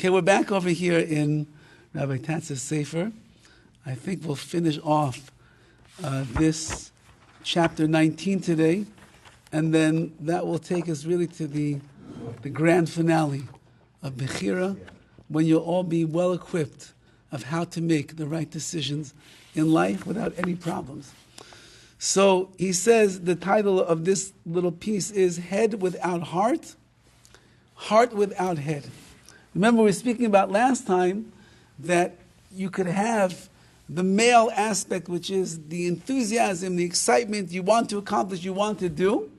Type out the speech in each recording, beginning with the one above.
Okay, we're back over here in Rabbi Tatz's Sefer. I think we'll finish off this chapter 19 today, and then that will take us really to the grand finale of BECHIRA, when you'll all be well equipped of how to make the right decisions in life without any problems. So he says the title of this little piece is Head Without Heart, Heart Without Head. Remember, we were speaking about last time that you could have the male aspect, which is the enthusiasm, the excitement you want to accomplish, you want to do.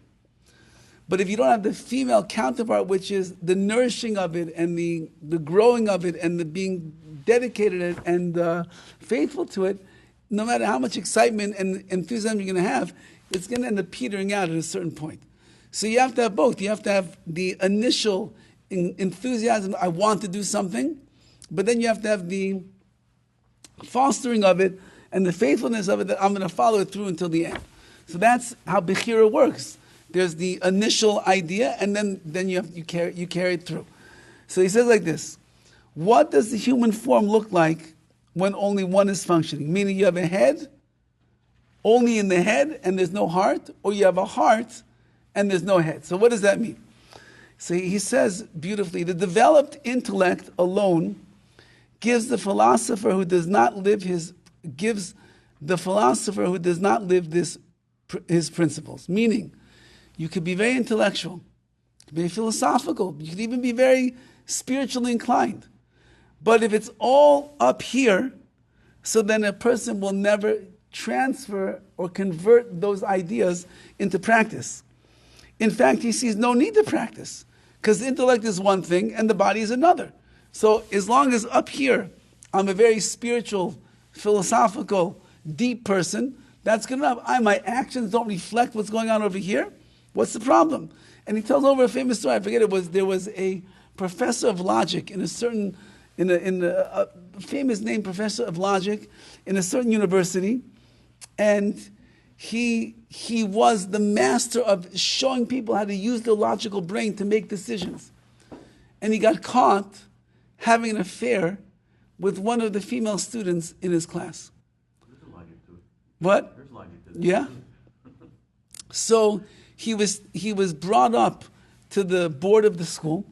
But if you don't have the female counterpart, which is the nourishing of it and the growing of it and the being dedicated and faithful to it, no matter how much excitement and enthusiasm you're going to have, it's going to end up petering out at a certain point. So you have to have both. You have to have the initial enthusiasm, I want to do something, but then you have to have the fostering of it and the faithfulness of it that I'm going to follow it through until the end. So that's how BECHIRA works. There's the initial idea, and then you carry it through. So he says like this: what does the human form look like when only one is functioning? Meaning you have a head, only in the head, and there's no heart, or you have a heart, and there's no head. So what does that mean? So he says beautifully, the developed intellect alone gives the philosopher who does not live his principles. Meaning, you could be very intellectual, you could be philosophical, you could even be very spiritually inclined. But if it's all up here, so then a person will never transfer or convert those ideas into practice. In fact, he sees no need to practice, because intellect is one thing and the body is another. So as long as up here I'm a very spiritual, philosophical, deep person, that's good enough. My actions don't reflect what's going on over here. What's the problem? And he tells over a famous story. I forget there was a professor of logic in a famous name professor of logic in a certain university, and he was the master of showing people how to use their logical brain to make decisions. And he got caught having an affair with one of the female students in his class. What? Yeah. So he was brought up to the board of the school,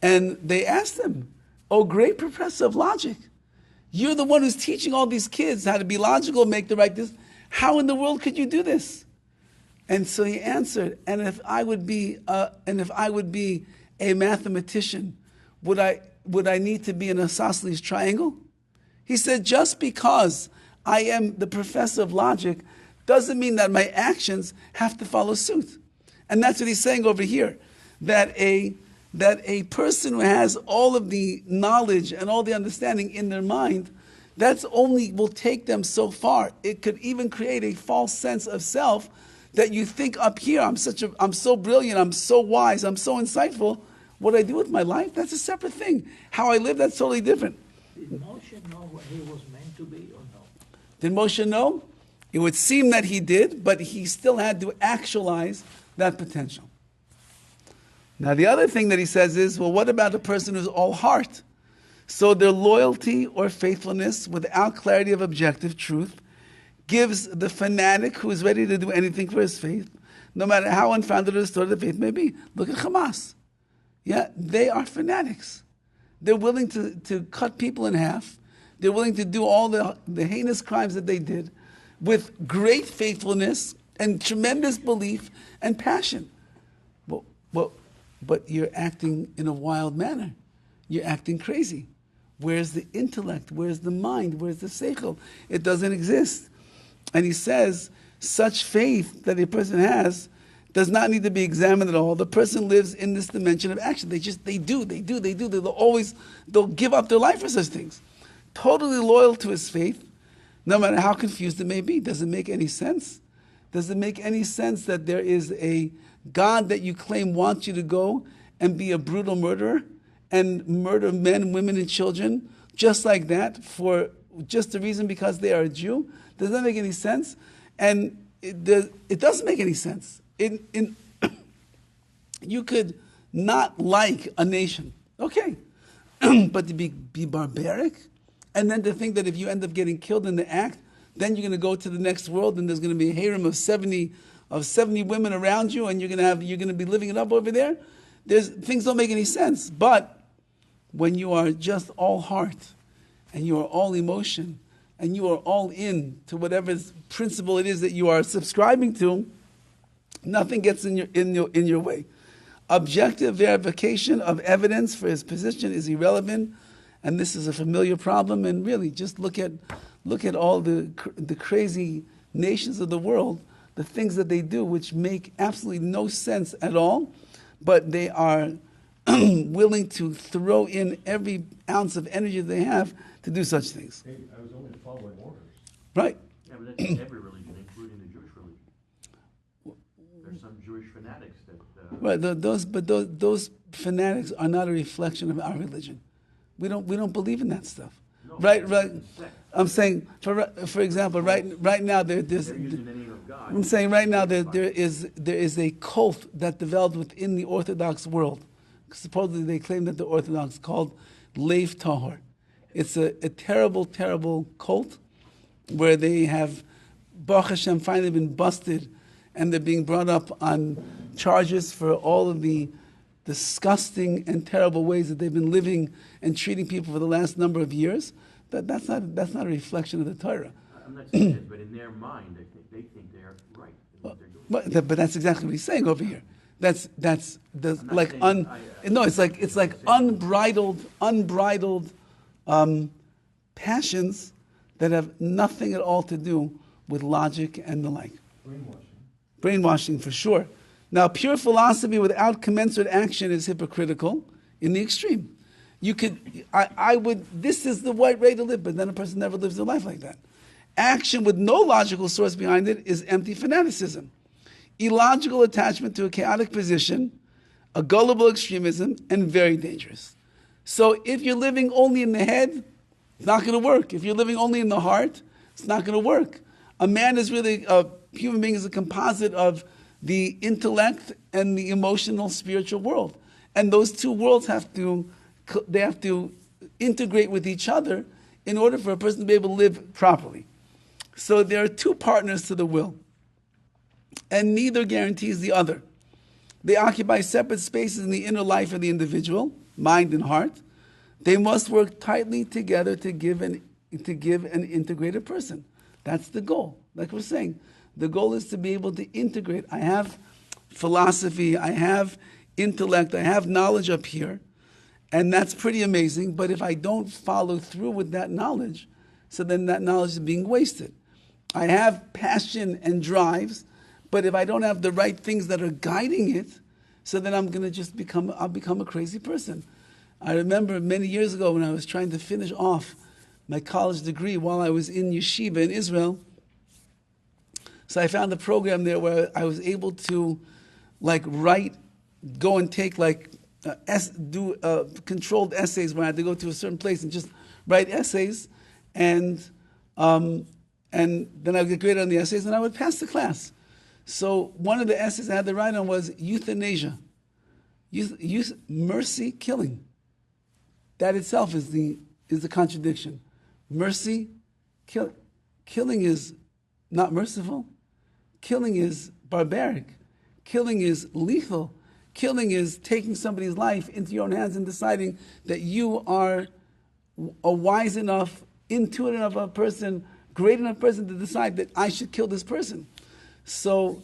and they asked him, "Oh, great professor of logic, you're the one who's teaching all these kids how to be logical, make the right decision. How in the world could you do this?" And so he answered, "And if I would be a mathematician, would I need to be an isosceles triangle?" He said, "Just because I am the professor of logic doesn't mean that my actions have to follow suit." And that's what he's saying over here, that a person who has all of the knowledge and all the understanding in their mind, that's only will take them so far. It could even create a false sense of self that you think up here, I'm so brilliant, I'm so wise, I'm so insightful. What I do with my life, that's a separate thing. How I live, that's totally different. Did Moshe know what he was meant to be or no? Did Moshe know? It would seem that he did, but he still had to actualize that potential. Now the other thing that he says is, well, what about a person who's all heart? So their loyalty or faithfulness without clarity of objective truth gives the fanatic who is ready to do anything for his faith, no matter how unfounded or distorted the faith may be. Look at Hamas. Yeah, they are fanatics. They're willing to cut people in half. They're willing to do all the heinous crimes that they did with great faithfulness and tremendous belief and passion. But you're acting in a wild manner. You're acting crazy. Where's the intellect? Where's the mind? Where's the seichel? It doesn't exist. And he says, such faith that a person has does not need to be examined at all. The person lives in this dimension of action. They do. They'll give up their life for such things. Totally loyal to his faith, no matter how confused it may be. Does it make any sense? Does it make any sense that there is a God that you claim wants you to go and be a brutal murderer and murder men, women, and children just like that for just the reason because they are a Jew? Does that make any sense? And it doesn't make any sense. You could not like a nation. Okay, But to be barbaric, and then to think that if you end up getting killed in the act, then you're going to go to the next world, and there's going to be a harem of 70 women around you, and you're going to be living it up over there. Things don't make any sense. But when you are just all heart, and you are all emotion, and you are all in to whatever principle it is that you are subscribing to, nothing gets in your way. Objective verification of evidence for his position is irrelevant, and this is a familiar problem. And really, just look at all the crazy nations of the world, the things that they do, which make absolutely no sense at all, but they are willing to throw in every ounce of energy they have to do such things. Hey, I was only following orders. Right. Yeah, but that's in every religion, including the Jewish religion. There's some Jewish fanatics that. Right. Those fanatics are not a reflection of our religion. We don't believe in that stuff. No, Right. sect. I'm saying, for example, right now there's. They're using the name of God. I'm saying right now there is a cult that developed within the Orthodox world. Supposedly they claim that the Orthodox called Lev Tahor. It's a terrible, terrible cult where they have, Baruch Hashem, finally been busted, and they're being brought up on charges for all of the disgusting and terrible ways that they've been living and treating people for the last number of years. That's not a reflection of the Torah. I'm not saying this, but in their mind, they think they're right in what they're doing. But that's exactly what he's saying over here. It's like unbridled passions that have nothing at all to do with logic and the like. Brainwashing for sure. Now, pure philosophy without commensurate action is hypocritical in the extreme. This is the right way to live, but then a person never lives their life like that. Action with no logical source behind it is empty fanaticism. Illogical attachment to a chaotic position, a gullible extremism, and very dangerous. So if you're living only in the head, it's not going to work. If you're living only in the heart, it's not going to work. A human being is a composite of the intellect and the emotional, spiritual world. And those two worlds have to integrate with each other in order for a person to be able to live properly. So there are two partners to the will, and neither guarantees the other. They occupy separate spaces in the inner life of the individual, mind and heart. They must work tightly together to give an integrated person. That's the goal. Like we're saying, the goal is to be able to integrate. I have philosophy, I have intellect, I have knowledge up here, and that's pretty amazing. But if I don't follow through with that knowledge, so then that knowledge is being wasted. I have passion and drives, but if I don't have the right things that are guiding it, so then I'm going to I'll become a crazy person. I remember many years ago when I was trying to finish off my college degree while I was in yeshiva in Israel. So I found a program there where I was able to go and take controlled essays where I had to go to a certain place and just write essays, and then I would get graded on the essays and I would pass the class. So one of the essays I had to write on was euthanasia. Mercy, killing. That itself is the contradiction. Mercy, killing is not merciful. Killing is barbaric. Killing is lethal. Killing is taking somebody's life into your own hands and deciding that you are a wise enough, intuitive enough a person, great enough person to decide that I should kill this person. So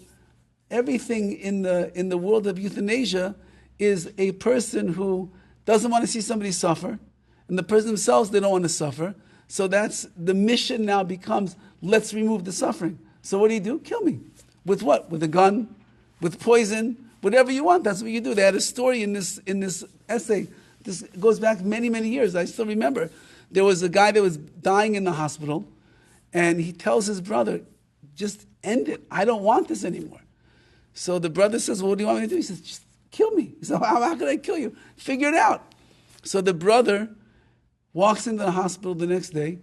everything in the world of euthanasia is a person who doesn't want to see somebody suffer, and the person themselves, they don't want to suffer. So that's the mission now becomes, let's remove the suffering. So what do? Kill me. With what? With a gun, with poison, whatever you want. That's what you do. They had a story in this essay. This goes back many, many years. I still remember. There was a guy that was dying in the hospital, and he tells his brother, just end it. I don't want this anymore. So the brother says, well, what do you want me to do? He says, just kill me. He said, how can I kill you? Figure it out. So the brother walks into the hospital the next day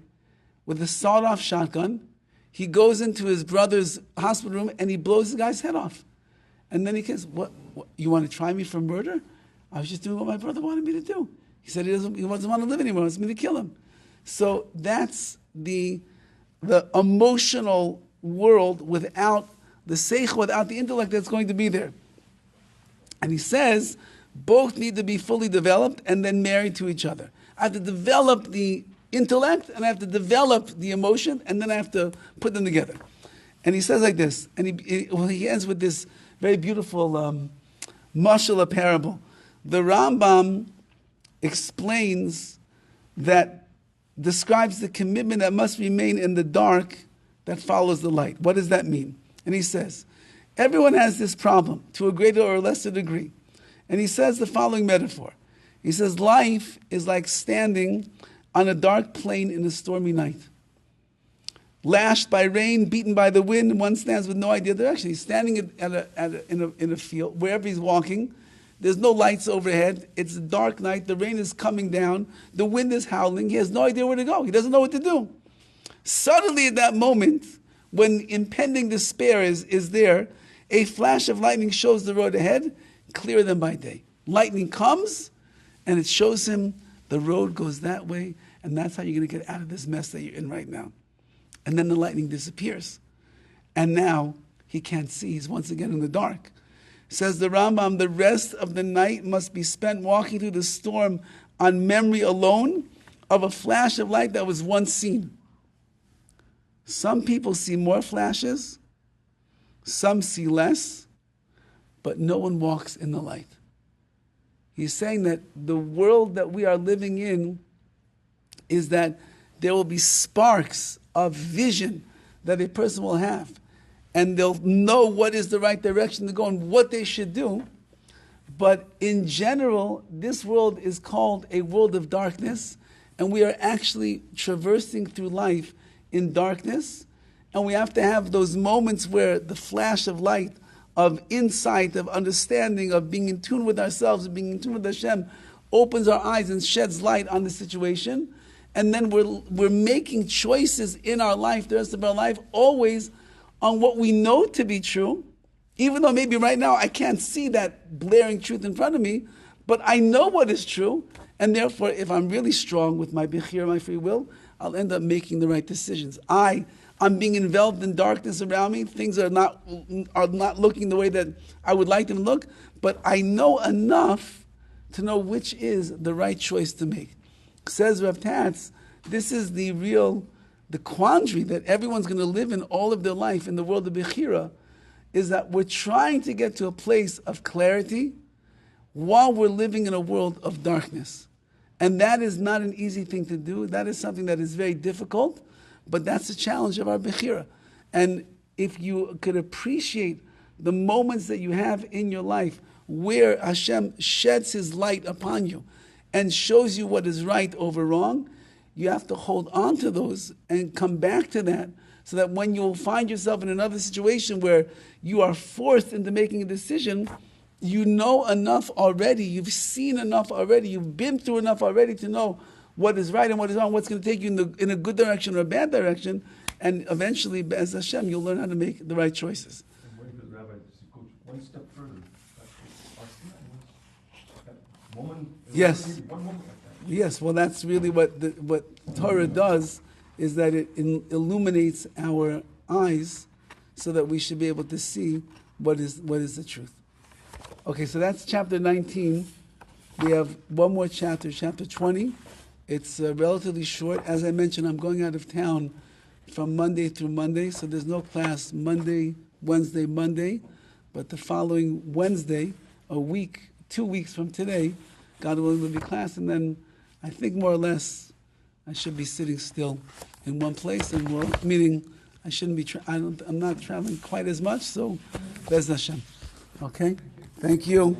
with a sawed-off shotgun. He goes into his brother's hospital room and he blows the guy's head off. And then he says, what, you want to try me for murder? I was just doing what my brother wanted me to do. He said he doesn't want to live anymore. He wants me to kill him. So that's the emotional world without the seichel, without the intellect that's going to be there. And he says both need to be fully developed and then married to each other. I have to develop the intellect and I have to develop the emotion and then I have to put them together. And he says like this, and he ends with this very beautiful mashal, a parable. The Rambam explains that, describes the commitment that must remain in the dark that follows the light. What does that mean? And he says, everyone has this problem to a greater or lesser degree. And he says the following metaphor. He says, life is like standing on a dark plain in a stormy night. Lashed by rain, beaten by the wind, one stands with no idea direction. He's standing in a field, wherever he's walking. There's no lights overhead. It's a dark night. The rain is coming down. The wind is howling. He has no idea where to go. He doesn't know what to do. Suddenly at that moment, when impending despair is there, a flash of lightning shows the road ahead, clearer than by day. Lightning comes, and it shows him the road goes that way, and that's how you're going to get out of this mess that you're in right now. And then the lightning disappears. And now he can't see. He's once again in the dark. Says the Rambam, the rest of the night must be spent walking through the storm on memory alone of a flash of light that was once seen. Some people see more flashes, some see less, but no one walks in the light. He's saying that the world that we are living in is that there will be sparks of vision that a person will have. And they'll know what is the right direction to go and what they should do. But in general, this world is called a world of darkness. And we are actually traversing through life in darkness. And we have to have those moments where the flash of light, of insight, of understanding, of being in tune with ourselves, of being in tune with Hashem, opens our eyes and sheds light on the situation. And then we're making choices in our life, the rest of our life, always on what we know to be true, even though maybe right now I can't see that blaring truth in front of me, but I know what is true, and therefore if I'm really strong with my BECHIRA, my free will, I'll end up making the right decisions. I'm being enveloped in darkness around me, things are not looking the way that I would like them to look, but I know enough to know which is the right choice to make. Says Rav Tatz, this is the quandary that everyone's going to live in all of their life in the world of BECHIRA, is that we're trying to get to a place of clarity while we're living in a world of darkness. And that is not an easy thing to do. That is something that is very difficult, but that's the challenge of our BECHIRA. And if you could appreciate the moments that you have in your life where Hashem sheds His light upon you and shows you what is right over wrong, you have to hold on to those and come back to that, so that when you find yourself in another situation where you are forced into making a decision, you know enough already, you've seen enough already, you've been through enough already to know what is right and what is wrong, what's going to take you in a good direction or a bad direction, and eventually, as Hashem, you'll learn how to make the right choices. And what if the Rabbi goes one step further? Yes. One moment like that. Yes, well, that's really what Torah does, is that it illuminates our eyes so that we should be able to see what is the truth. Okay, so that's chapter 19. We have one more chapter, chapter 20. It's relatively short. As I mentioned, I'm going out of town from Monday through Monday, so there's no class Monday, Wednesday, Monday, but the following Wednesday, 2 weeks from today, God willing, will be class, and then I think more or less I should be sitting still in one place, and meaning I shouldn't be. I'm not traveling quite as much, so Bez Hashem. Okay, thank you.